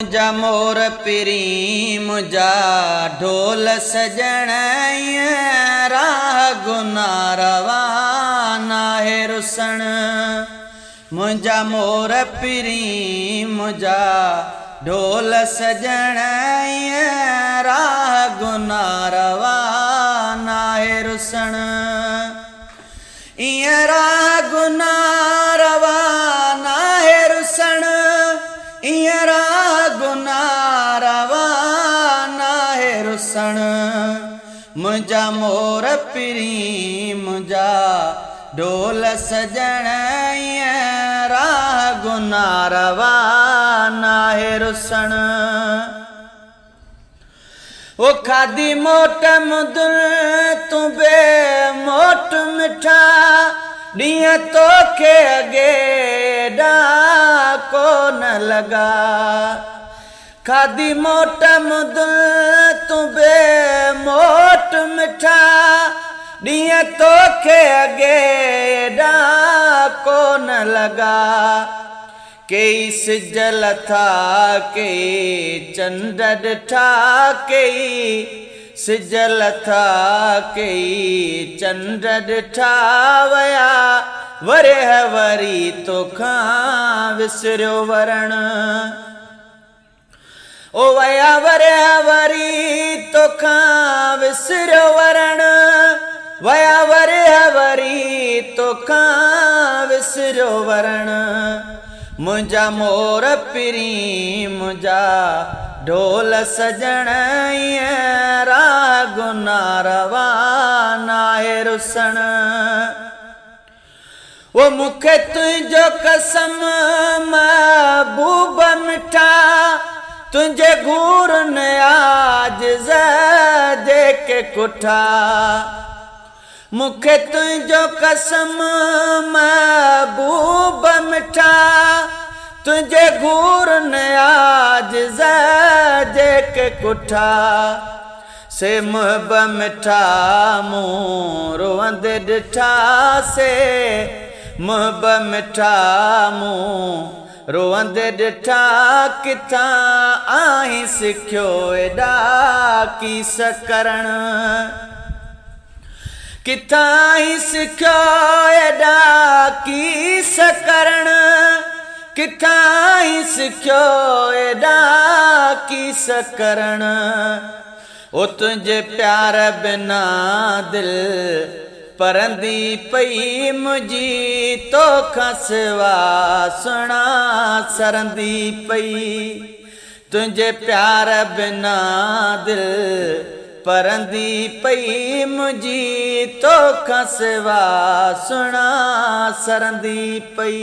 मुंहिंजा मोर पिरी मुंहिंजा ढोल सजण राह गुना रवाना है रुसण। मुंहिंजा मोर पिरी मुंहिंजा ढोल सजण राह गुना रवाना है रुसण। ईअं राह गुना रवाना है रुसण, ईअं राह गुना रवाना है रुसण। मुंहिंजा मोर पिरी मुंहिंजा ढोल सजण राह गुना रवाना है रुसण। ओ खादी मोट मुदुल तू बे मोट मिठा ॾींहं तोखे अॻे डाको न लॻा। खादी मोट मुदुल तू बे मोट मिठा ॾींहं तोखे अॻे डाको न लॻा। कई सिज लथा कई चंड ॾिठा कई सिज लथा कई चंड ॾिठा वया वरिह वरी तोखां विसरियो वरण। ओ वया वरिह वरी तोखां विसरियो वरण, वया वरिह वरी तोखां विसरियो वरण। मुंहिंजा मोर पिरी मुंहिंजा ढोल सजण राह गुना रवाना है रुसण। वो मूंखे तुंहिंजो कसम महबूब मिठा तुंहिंजे घूरन आजिज़ जेके कुठा। मूंखे तुंहिंजो कसम महबूब मिठा तुंहिंजे घूरन आजिज़ जेके कुठा। से मुहब मिठा मूं रोअंदे ॾिठा से मुहब मिठा मूं रोअंदे ॾिठा। किथां आहीं सिखियो एॾा कीस करण, किथां ही सिखियो एॾा कीस करण, किथां ही सिखियो एॾा कीस करण। ओ तुंहिंजे प्यार बिना दिल परंदी पई मुंहिंजी तोखां सिवा सुणा सरंदी पई। तुंहिंजे प्यार बिना दिल परंदी पई मुंहिंजी तोखां सिवा सुणा सरंदी पई।